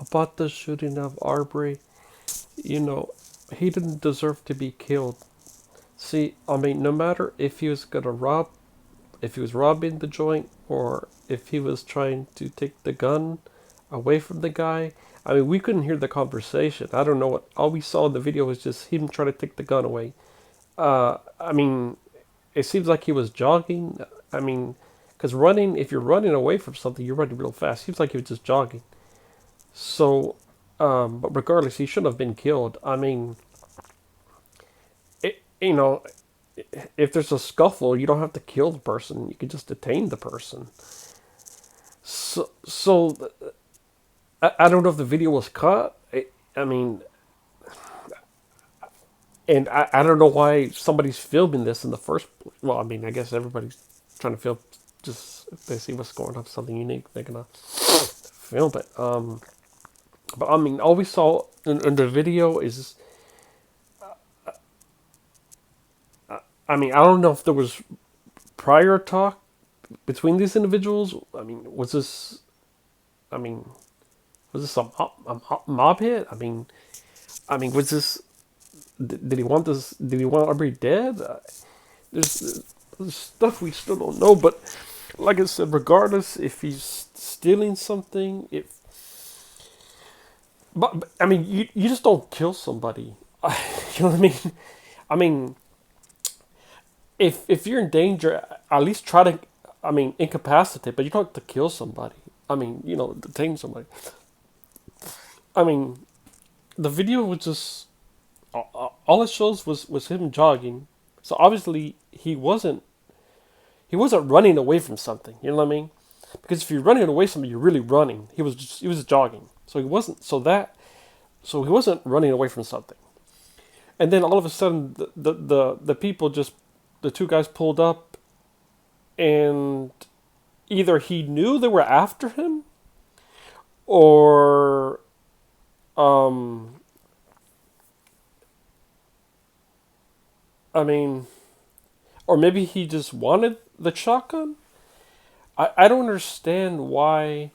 about the shooting of Arbery, you know, he didn't deserve to be killed. See, I mean, no matter if he was gonna rob, if he was robbing the joint, or if he was trying to take the gun away from the guy. I mean, we couldn't hear the conversation. I don't know what. All we saw in the video was just him trying to take the gun away. I mean, it seems like he was jogging. I mean, because running, if you're running away from something, you're running real fast. Seems like he was just jogging. So, but regardless, he shouldn't have been killed. I mean, you know, if there's a scuffle, you don't have to kill the person. You can just detain the person. So I don't know if the video was cut. I mean, and I don't know why somebody's filming this in the first place. Well, I mean, I guess everybody's trying to film just if they see what's going on, something unique, they're gonna film it. But I mean, all we saw in the video is, I mean, I don't know if there was prior talk between these individuals. I mean, was this? I mean, was this a mob hit? I mean, was this? Did he want this? Did he want Arbery dead? There's stuff we still don't know. But like I said, regardless if he's stealing something, if but I mean, you just don't kill somebody. You know what I mean? I mean, if you're in danger, at least try to, I mean, incapacitate. But you don't have to kill somebody. I mean, you know, detain somebody. I mean, the video was just all it shows was him jogging. So obviously he wasn't running away from something. You know what I mean? Because if you're running away from something, you're really running. He was jogging. So he wasn't so he wasn't running away from something. And then all of a sudden the people just the two guys pulled up, and either he knew they were after him, or um I mean, or maybe he just wanted the shotgun. I don't understand why.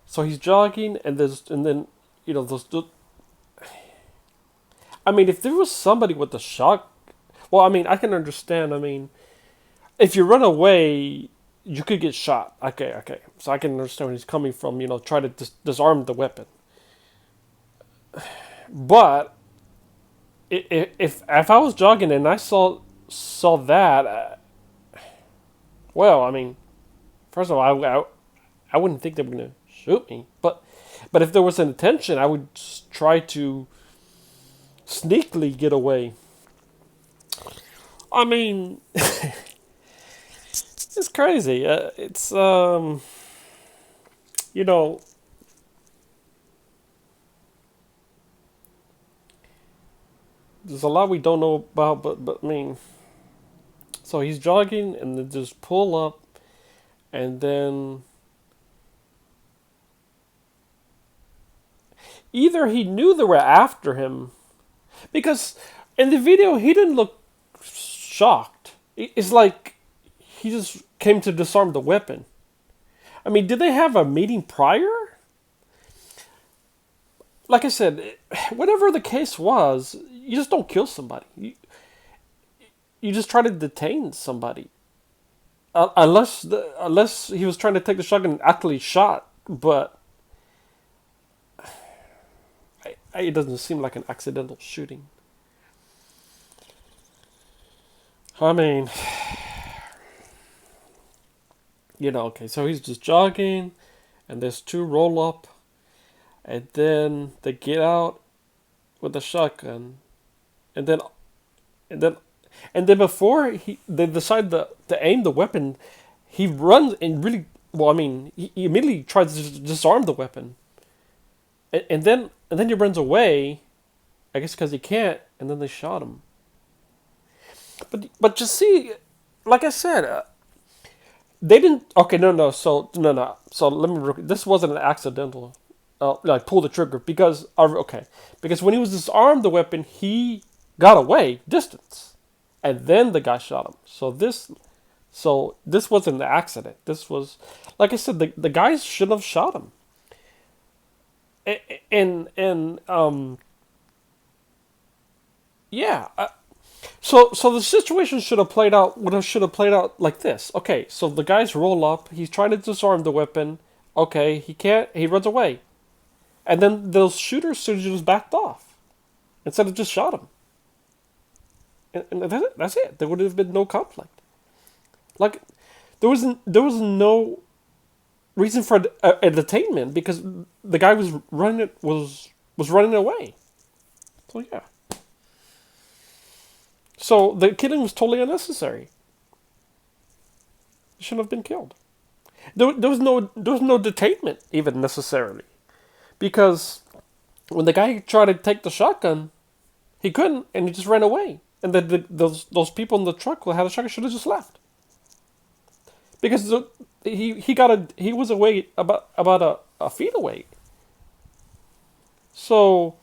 So he's jogging, and then those. I mean, if there was somebody with a shot, well, I mean, I can understand. I mean, if you run away, you could get shot. Okay, okay. So I can understand where he's coming from. Try to disarm the weapon. But if I was jogging and I saw that, well, I mean, first of all, I wouldn't think they were gonna shoot me. But if there was an intention, I would try to sneakily get away. I mean, it's crazy. It's you know, there's a lot we don't know about, but I mean, so he's jogging and then just pull up, and then either he knew they were after him, because in the video he didn't look shocked. It's like he just came to disarm the weapon. I mean, did they have a meeting prior? Like I said, whatever the case was, you just don't kill somebody. You just try to detain somebody. Unless he was trying to take the shotgun and actually shot, but it doesn't seem like an accidental shooting. I mean, okay, so he's just jogging, and there's two roll up, and then they get out with the shotgun, and then, and then, and then before they decide to aim the weapon, he runs and really, well, I mean, he immediately tries to disarm the weapon, and then he runs away, I guess because he can't, and then they shot him. But just see, like I said, they didn't. Okay, no. So no. So let me. This wasn't an accidental. Like pull the trigger because okay, because when he was disarmed the weapon, he got away distance, and then the guy shot him. So this, wasn't an accident. This was, like I said, the guys should have shot him. And yeah. So the situation should have played out like this. Okay, so the guys roll up. He's trying to disarm the weapon. Okay, he can't. He runs away, and then those shooters should have just backed off instead of just shot him. And that's it. That's it. There would have been no conflict. Like there was no reason for a detainment because the guy was running away. So yeah. So the killing was totally unnecessary. He shouldn't have been killed. There was no detainment even necessarily because when the guy tried to take the shotgun, he couldn't, and he just ran away. And then those people in the truck who had the shotgun should have just left because he was away about a feet away. So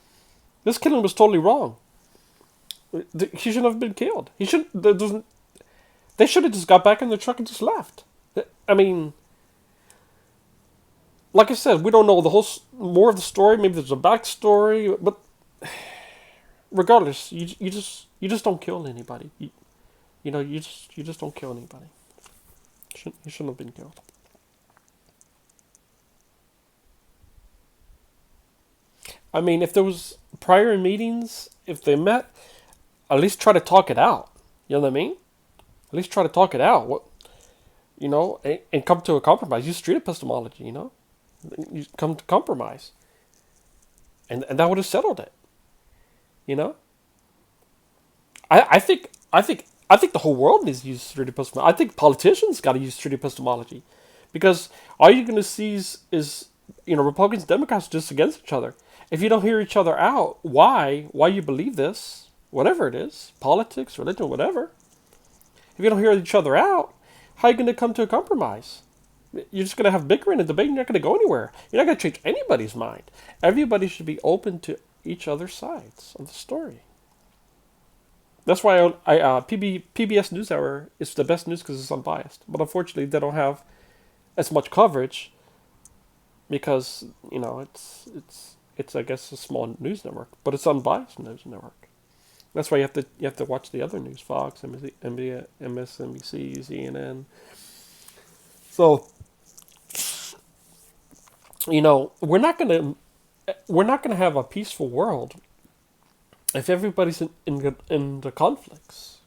this killing was totally wrong. He shouldn't have been killed. He should. They should have just got back in the truck and just left. I mean, like I said, we don't know the whole more of the story. Maybe there's a backstory, but regardless, you just don't kill anybody. You just don't kill anybody. He shouldn't have been killed. I mean, if there was prior meetings, if they met, at least try to talk it out. You know what I mean? At least try to talk it out. And come to a compromise. Use street epistemology. You come to compromise, and that would have settled it. You know, I think the whole world needs to use street epistemology. I think politicians got to use street epistemology, because all you're going to see is Republicans, Democrats just against each other. If you don't hear each other out, why you believe this, whatever it is, politics, religion, whatever. If you don't hear each other out, how are you going to come to a compromise? You're just going to have bickering and debate. You're not going to go anywhere. You're not going to change anybody's mind. Everybody should be open to each other's sides of the story. That's why PBS NewsHour is the best news because it's unbiased. But unfortunately, they don't have as much coverage because it's I guess a small news network, but it's unbiased news network. That's why you have to watch the other news: Fox, MSNBC, CNN. So we're not gonna have a peaceful world if everybody's in the conflicts.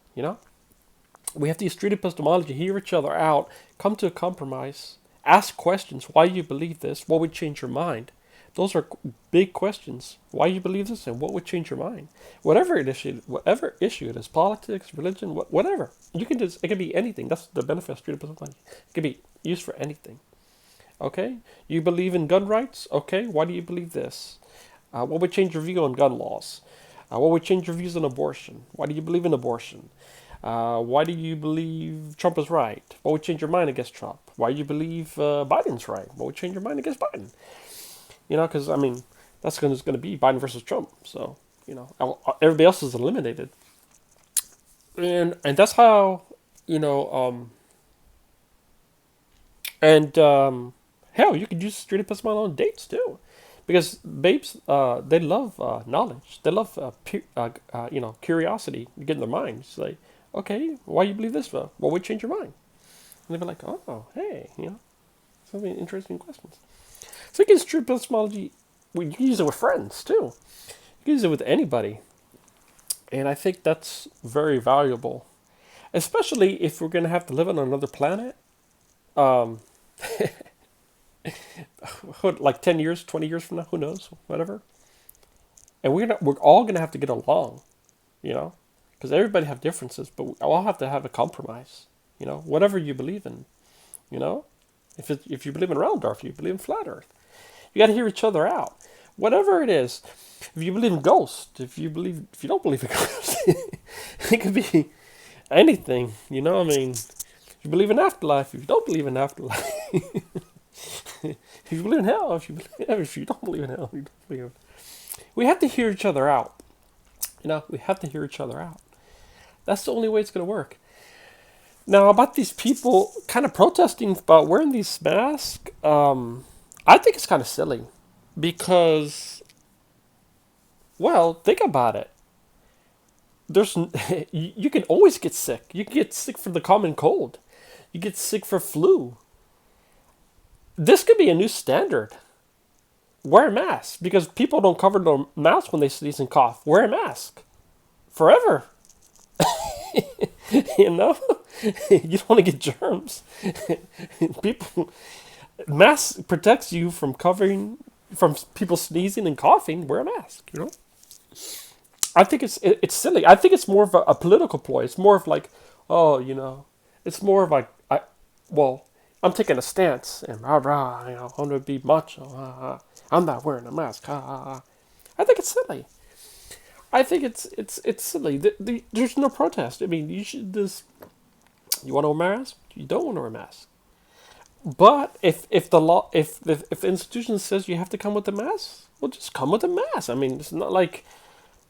We have to use street epistemology, hear each other out, come to a compromise, ask questions. Why you believe this? What would change your mind? Those are big questions. Why you believe this, and what would change your mind? Whatever issue it is, politics, religion, whatever. It can be anything. That's the benefit of street epistemology. It can be used for anything. Okay? You believe in gun rights? Okay, why do you believe this? What would change your view on gun laws? What would change your views on abortion? Why do you believe in abortion? Why do you believe Trump is right? What would change your mind against Trump? Why do you believe Biden's right? What would change your mind against Biden? Because, that's going to be Biden versus Trump. So, everybody else is eliminated. And that's how, hell, you could use street epistemology on dates too. Because babes, they love knowledge. They love, curiosity to get in their mind. It's like, okay, why you believe this? What would change your mind? And they'd be like, oh, hey, so many interesting questions. So you can use street epistemology. You can use it with friends too. You can use it with anybody. And I think that's very valuable, especially if we're going to have to live on another planet. Um, like 10 years, 20 years from now, who knows, whatever. And we're all going to have to get along, because everybody have differences, but we all have to have a compromise, whatever you believe in, if you believe in round earth, you believe in flat earth, you got to hear each other out, whatever it is. If you believe in ghosts, if you don't believe in ghosts, it could be anything, if you believe in afterlife, if you don't believe in afterlife, if you believe in hell, if you don't believe in hell, you don't believe in. We have to hear each other out. We have to hear each other out. That's the only way it's going to work. Now, about these people kind of protesting about wearing these masks, I think it's kind of silly because, well, think about it. There's you can always get sick. You can get sick from the common cold. You get sick for flu. This could be a new standard. Wear a mask because people don't cover their mouths when they sneeze and cough. Wear a mask forever. You know, you don't want to get germs. People, mask protects you from covering from people sneezing and coughing. Wear a mask. You know. I think it's silly. I think it's more of a political ploy. It's more of like, oh, it's more of like, well, I'm taking a stance and rah rah, I'm gonna be macho. I'm not wearing a mask. I think it's silly. I think it's silly. There's no protest. I mean, you should just you want to wear a mask. You don't want to wear a mask. But if the law if the institution says you have to come with a mask, well, just come with a mask. I mean, it's not like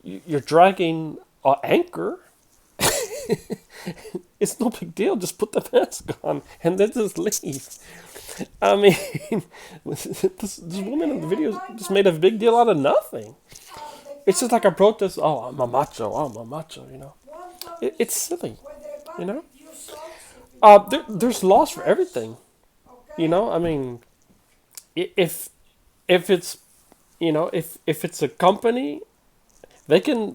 you're dragging an anchor. It's no big deal. Just put the mask on and then just leave. I mean, this woman in the video just made a big deal out of nothing. It's just like a protest. Oh, I'm a macho. I'm a macho. It's silly. You know. There's laws for everything. I mean, if it's if it's a company, they can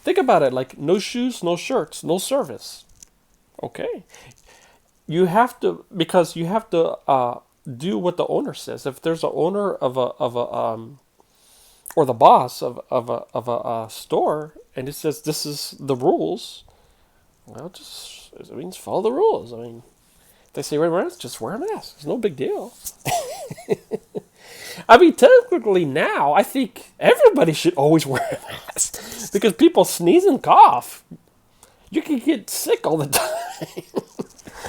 think about it like no shoes, no shirts, no service. Okay, because you have to do what the owner says. If there's an owner of a or the boss of a store and it says this is the rules, well, just it means follow the rules. I mean, they say wear a mask, just wear a mask. It's no big deal. I mean, technically now, I think everybody should always wear a mask because people sneeze and cough. You can get sick all the time.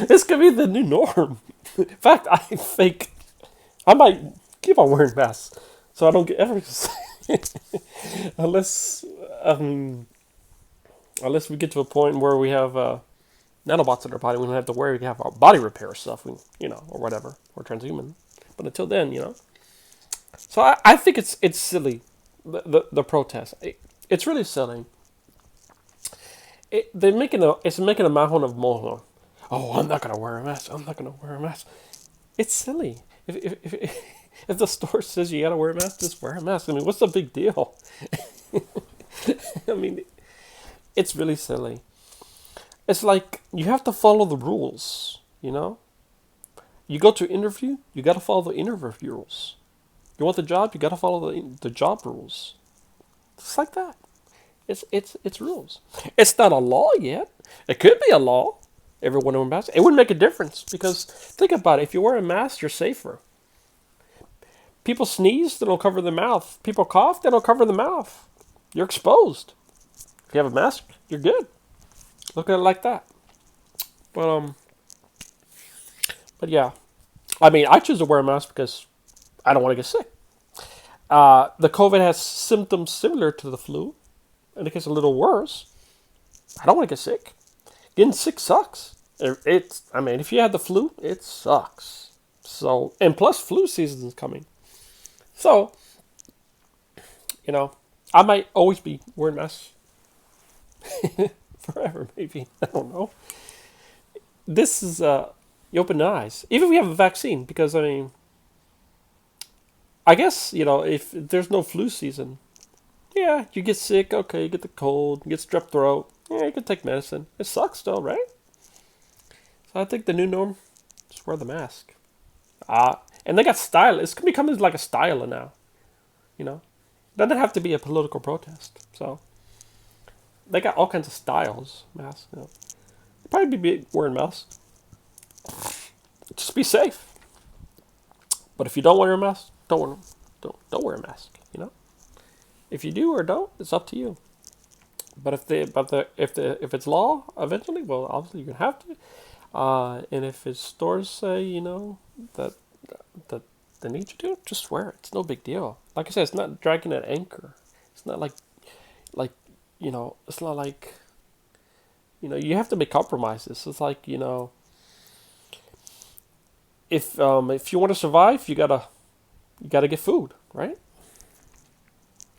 This could be the new norm. In fact, I might keep on wearing masks so I don't get ever unless unless we get to a point where we have nanobots in our body, we don't have to worry. We can have our body repair stuff, or whatever, or transhuman. But until then. So I think it's silly, the protest. It's really silly. It's making a mahon of moho. Oh, I'm not gonna wear a mask. I'm not gonna wear a mask. It's silly. If the store says you gotta wear a mask, just wear a mask. I mean, what's the big deal? I mean, it's really silly. It's like you have to follow the rules. You go to an interview, you gotta follow the interview rules. You want the job, you gotta follow the job rules. It's like that. It's rules. It's not a law yet. It could be a law. Everyone wearing masks. It wouldn't make a difference because think about it. If you wear a mask, you're safer. People sneeze, they don't cover the mouth. People cough, they don't cover the mouth. You're exposed. If you have a mask, you're good. Look at it like that. But yeah, I mean, I choose to wear a mask because I don't want to get sick. The COVID has symptoms similar to the flu, and it gets a little worse. I don't want to get sick. Getting sick sucks. I mean, if you had the flu, it sucks. So, and plus flu season is coming. So, I might always be wearing masks. Forever, maybe. I don't know. This is, you open the eyes. Even if we have a vaccine, because, I mean, I guess, if there's no flu season, yeah, you get sick, okay, you get the cold, you get strep throat, yeah, you can take medicine. It sucks though, right? So I think the new norm, just wear the mask. And they got style. It's becoming like a style now, It doesn't have to be a political protest. So they got all kinds of styles, masks, Probably be wearing masks. Just be safe. But if you don't wear a mask, don't wear a mask. If you do or don't, it's up to you. But if it's law eventually, well, obviously you're gonna have to. And if it's stores say that they need you to, just wear it. It's no big deal. Like I said, it's not dragging an anchor. It's not like it's not like you have to make compromises. It's like if you want to survive, you gotta You got to get food, right?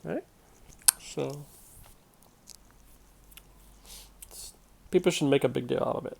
Right. So people should make a big deal out of it.